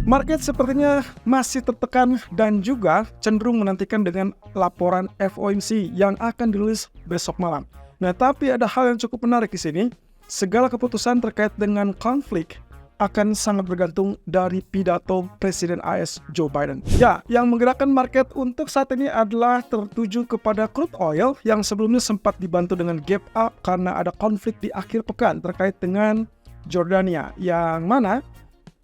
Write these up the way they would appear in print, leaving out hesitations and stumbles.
Market sepertinya masih tertekan dan juga cenderung menantikan dengan laporan FOMC yang akan dirilis besok malam. Nah, tapi ada hal yang cukup menarik di sini. Segala keputusan terkait dengan konflik akan sangat bergantung dari pidato Presiden AS Joe Biden. Ya, yang menggerakkan market untuk saat ini adalah tertuju kepada crude oil yang sebelumnya sempat dibantu dengan gap up karena ada konflik di akhir pekan terkait dengan Jordania, yang mana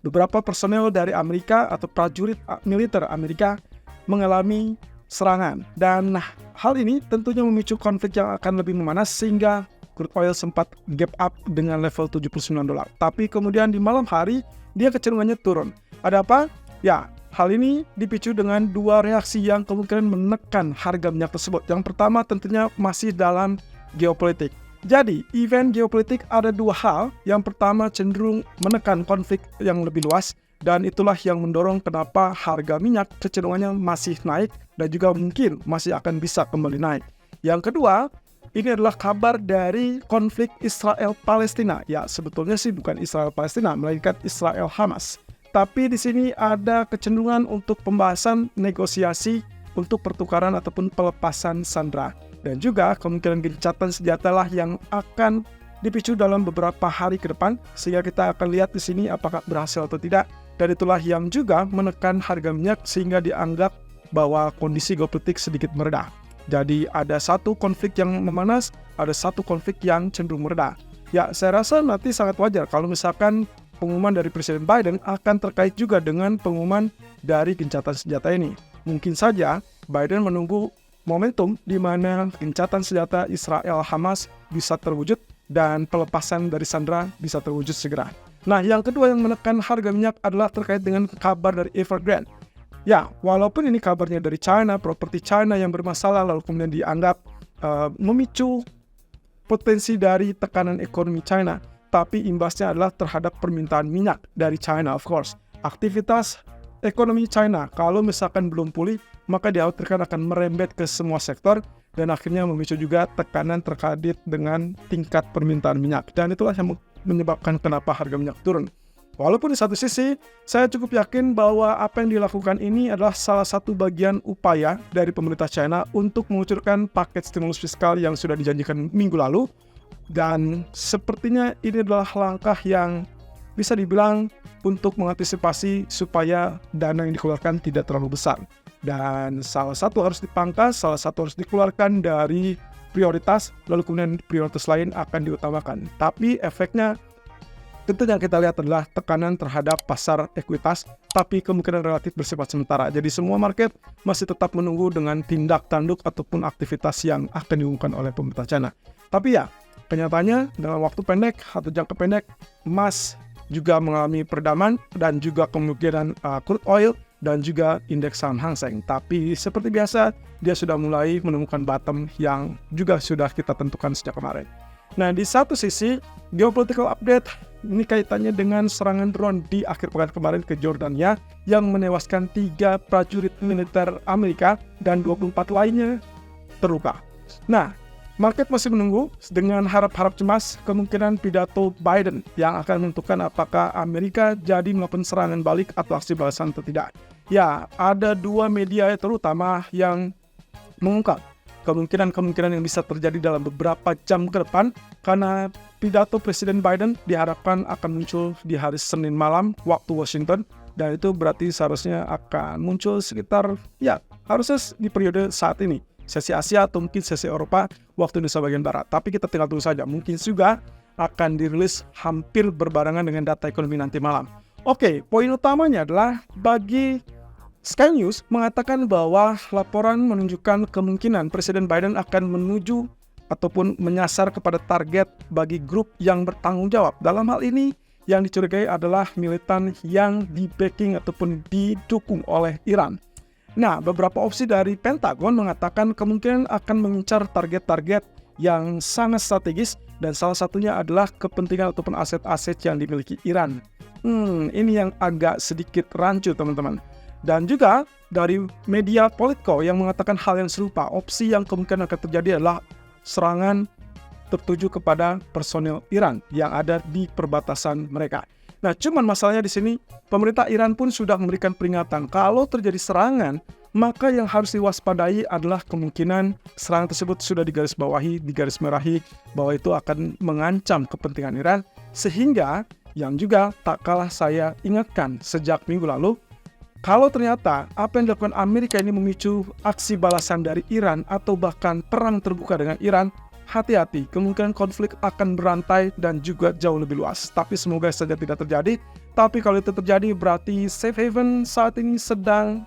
beberapa personel dari Amerika atau prajurit militer Amerika mengalami serangan. Dan hal ini tentunya memicu konflik yang akan lebih memanas sehingga crude oil sempat gap up dengan level $79. Tapi kemudian di malam hari dia kecenderungannya turun. Ada apa? Ya, hal ini dipicu dengan dua reaksi yang kemungkinan menekan harga minyak tersebut. Yang pertama tentunya masih dalam geopolitik. Jadi, event geopolitik ada dua hal. Yang pertama cenderung menekan konflik yang lebih luas, dan itulah yang mendorong kenapa harga minyak kecenderungannya masih naik dan juga mungkin masih akan bisa kembali naik. Yang kedua, ini adalah kabar dari konflik Israel-Palestina. Ya, sebetulnya sih bukan Israel-Palestina, melainkan Israel-Hamas. Tapi di sini ada kecenderungan untuk pembahasan negosiasi untuk pertukaran ataupun pelepasan sandera. Dan juga kemungkinan gencatan senjata lah yang akan dipicu dalam beberapa hari ke depan, sehingga kita akan lihat di sini apakah berhasil atau tidak. Dan itulah yang juga menekan harga minyak sehingga dianggap bahwa kondisi geopolitik sedikit mereda. Jadi ada satu konflik yang memanas, ada satu konflik yang cenderung mereda. Ya, saya rasa nanti sangat wajar kalau misalkan pengumuman dari Presiden Biden akan terkait juga dengan pengumuman dari gencatan senjata ini. Mungkin saja Biden menunggu momentum di mana gencatan senjata Israel-Hamas bisa terwujud dan pelepasan dari sandera bisa terwujud segera. Nah, yang kedua yang menekan harga minyak adalah terkait dengan kabar dari Evergrande. Ya, walaupun ini kabarnya dari China, properti China yang bermasalah lalu kemudian dianggap memicu potensi dari tekanan ekonomi China, tapi imbasnya adalah terhadap permintaan minyak dari China, of course. Aktivitas ekonomi China kalau misalkan belum pulih, maka dikhawatirkan akan merembet ke semua sektor dan akhirnya memicu juga tekanan terkait dengan tingkat permintaan minyak. Dan itulah yang menyebabkan kenapa harga minyak turun. Walaupun di satu sisi, saya cukup yakin bahwa apa yang dilakukan ini adalah salah satu bagian upaya dari pemerintah China untuk mengucurkan paket stimulus fiskal yang sudah dijanjikan minggu lalu. Dan sepertinya ini adalah langkah yang bisa dibilang untuk mengantisipasi supaya dana yang dikeluarkan tidak terlalu besar. Dan salah satu harus dipangkas, salah satu harus dikeluarkan dari prioritas, lalu kemudian prioritas lain akan diutamakan. Tapi efeknya tentu yang kita lihat adalah tekanan terhadap pasar ekuitas, tapi kemungkinan relatif bersifat sementara. Jadi semua market masih tetap menunggu dengan tindak tanduk ataupun aktivitas yang akan diumumkan oleh pemerintah China. Tapi ya, kenyataannya dalam waktu pendek atau jangka pendek, emas juga mengalami peredaman dan juga kemungkinan crude oil dan juga indeks saham Hang Seng. Tapi seperti biasa, dia sudah mulai menemukan bottom yang juga sudah kita tentukan sejak kemarin. Nah, di satu sisi, geopolitical update ini kaitannya dengan serangan drone di akhir pekan kemarin ke Jordania yang menewaskan 3 prajurit militer Amerika dan 24 lainnya terluka. Nah, market masih menunggu dengan harap-harap cemas kemungkinan pidato Biden yang akan menentukan apakah Amerika jadi melakukan serangan balik atau aksi balasan atau tidak. Ya, ada 2 media terutama yang mengungkap kemungkinan-kemungkinan yang bisa terjadi dalam beberapa jam ke depan karena pidato Presiden Biden diharapkan akan muncul di hari Senin malam waktu Washington, dan itu berarti seharusnya akan muncul sekitar harusnya di periode saat ini, sesi Asia atau mungkin sesi Eropa waktu Indonesia bagian Barat. Tapi kita tinggal tunggu saja, mungkin juga akan dirilis hampir berbarengan dengan data ekonomi nanti malam. Oke, poin utamanya adalah bagi Sky News mengatakan bahwa laporan menunjukkan kemungkinan Presiden Biden akan menuju ataupun menyasar kepada target bagi grup yang bertanggung jawab. Dalam hal ini yang dicurigai adalah militan yang di-backing ataupun didukung oleh Iran. Nah, beberapa opsi dari Pentagon mengatakan kemungkinan akan mengincar target-target yang sangat strategis dan salah satunya adalah kepentingan ataupun aset-aset yang dimiliki Iran. Ini yang agak sedikit rancu, teman-teman. Dan juga dari media Politico yang mengatakan hal yang serupa, opsi yang kemungkinan akan terjadi adalah serangan tertuju kepada personel Iran yang ada di perbatasan mereka. Nah, cuman masalahnya di sini, pemerintah Iran pun sudah memberikan peringatan kalau terjadi serangan, maka yang harus diwaspadai adalah kemungkinan serangan tersebut sudah digarisbawahi, digarismerahi bahwa itu akan mengancam kepentingan Iran, sehingga yang juga tak kalah saya ingatkan sejak minggu lalu, kalau ternyata apa yang dilakukan Amerika ini memicu aksi balasan dari Iran atau bahkan perang terbuka dengan Iran, hati-hati, kemungkinan konflik akan berantai dan juga jauh lebih luas. Tapi semoga saja tidak terjadi. Tapi kalau itu terjadi berarti safe haven saat ini sedang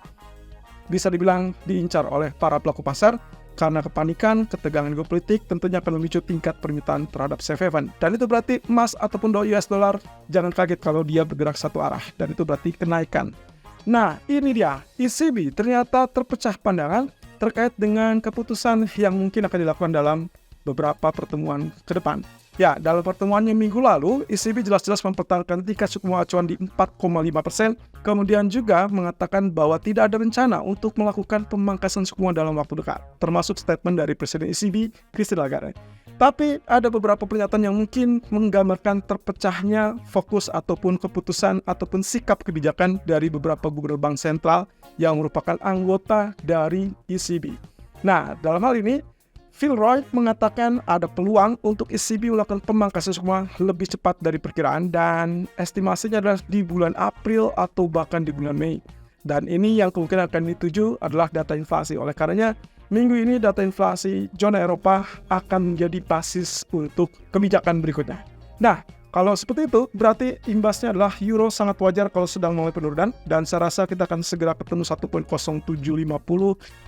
bisa dibilang diincar oleh para pelaku pasar karena kepanikan, ketegangan geopolitik tentunya akan memicu tingkat permintaan terhadap safe haven. Dan itu berarti emas ataupun US dollar jangan kaget kalau dia bergerak satu arah, dan itu berarti kenaikan. Nah, ini dia, ECB ternyata terpecah pandangan terkait dengan keputusan yang mungkin akan dilakukan dalam beberapa pertemuan ke depan. Ya, dalam pertemuannya minggu lalu, ECB jelas-jelas mempertahankan tingkat suku bunga acuan di 4,5%, kemudian juga mengatakan bahwa tidak ada rencana untuk melakukan pemangkasan suku bunga dalam waktu dekat, termasuk statement dari Presiden ECB, Christine Lagarde. Tapi ada beberapa pernyataan yang mungkin menggambarkan terpecahnya fokus ataupun keputusan ataupun sikap kebijakan dari beberapa gubernur bank sentral yang merupakan anggota dari ECB. Nah, dalam hal ini, Phil Roy mengatakan ada peluang untuk ECB melakukan pemangkasan suku bunga lebih cepat dari perkiraan dan estimasinya adalah di bulan April atau bahkan di bulan Mei. Dan ini yang kemungkinan akan dituju adalah data inflasi. Oleh karenanya, minggu ini data inflasi zona Eropa akan menjadi basis untuk kebijakan berikutnya. Nah, kalau seperti itu, berarti imbasnya adalah euro sangat wajar kalau sedang mulai penurunan, dan saya rasa kita akan segera ketemu 1.0750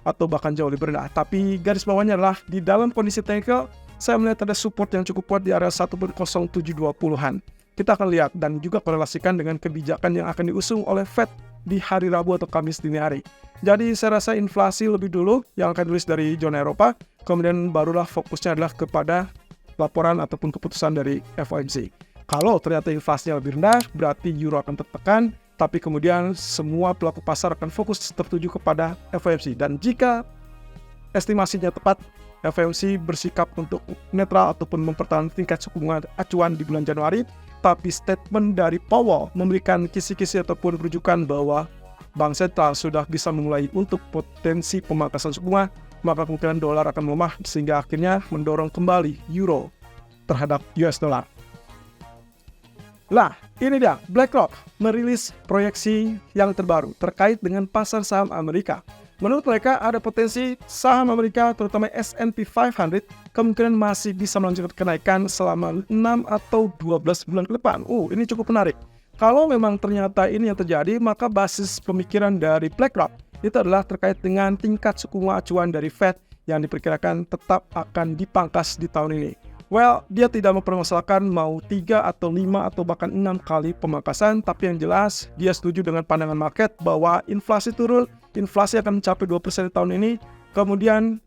atau bahkan jauh lebih rendah. Tapi garis bawahnya adalah di dalam kondisi technical, saya melihat ada support yang cukup kuat di area 1.0720-an. Kita akan lihat dan juga korelasikan dengan kebijakan yang akan diusung oleh Fed di hari Rabu atau Kamis dini hari. Jadi saya rasa inflasi lebih dulu yang akan dirilis dari zona Eropa, kemudian barulah fokusnya adalah kepada laporan ataupun keputusan dari FOMC. Kalau ternyata inflasinya lebih rendah, berarti euro akan tertekan, tapi kemudian semua pelaku pasar akan fokus tertuju kepada FOMC. Dan jika estimasinya tepat, FOMC bersikap untuk netral ataupun mempertahankan tingkat suku bunga acuan di bulan Januari, tapi statement dari Powell memberikan kisi-kisi ataupun rujukan bahwa Bank Sentral sudah bisa memulai untuk potensi pemangkasan suku bunga, maka kemungkinan dolar akan melemah sehingga akhirnya mendorong kembali euro terhadap US dollar. Lah, ini dia, BlackRock merilis proyeksi yang terbaru terkait dengan pasar saham Amerika. Menurut mereka ada potensi saham Amerika terutama S&P 500 kemungkinan masih bisa melanjutkan kenaikan selama 6 atau 12 bulan ke depan. Ini cukup menarik. Kalau memang ternyata ini yang terjadi, maka basis pemikiran dari BlackRock itu adalah terkait dengan tingkat suku bunga acuan dari Fed yang diperkirakan tetap akan dipangkas di tahun ini. Well, dia tidak mempermasalahkan mau 3 atau 5 atau bahkan 6 kali pemangkasan, tapi yang jelas dia setuju dengan pandangan market bahwa inflasi turun, inflasi akan mencapai 2% di tahun ini, kemudian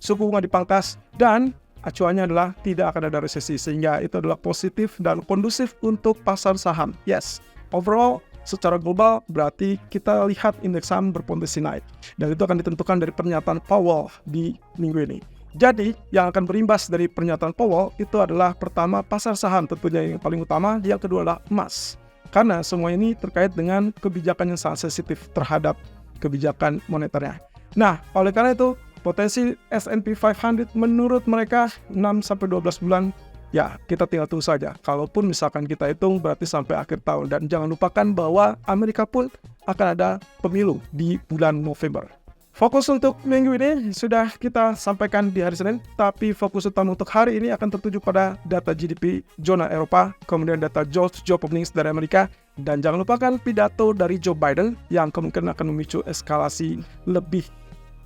suku bunga dipangkas, dan acuannya adalah tidak akan ada resesi, sehingga itu adalah positif dan kondusif untuk pasar saham. Yes, overall, secara global berarti kita lihat indeks saham berpotensi naik, dan itu akan ditentukan dari pernyataan Powell di minggu ini. Jadi, yang akan berimbas dari pernyataan Powell itu adalah pertama pasar saham tentunya yang paling utama, yang kedua adalah emas. Karena semua ini terkait dengan kebijakan yang sangat sensitif terhadap kebijakan moneternya. Nah, oleh karena itu, potensi S&P 500 menurut mereka 6-12 bulan, ya kita tinggal tunggu saja. Kalaupun misalkan kita hitung berarti sampai akhir tahun. Dan jangan lupakan bahwa Amerika pun akan ada pemilu di bulan November. Fokus untuk minggu ini sudah kita sampaikan di hari Senin, tapi fokus utama untuk hari ini akan tertuju pada data GDP zona Eropa, kemudian data job openings dari Amerika, dan jangan lupakan pidato dari Joe Biden yang kemungkinan akan memicu eskalasi lebih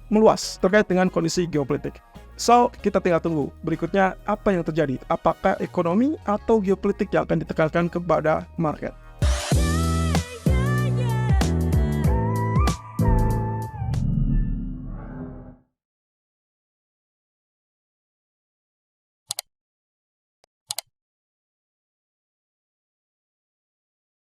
meluas terkait dengan kondisi geopolitik. So, kita tinggal tunggu berikutnya apa yang terjadi, apakah ekonomi atau geopolitik yang akan ditekankan kepada market.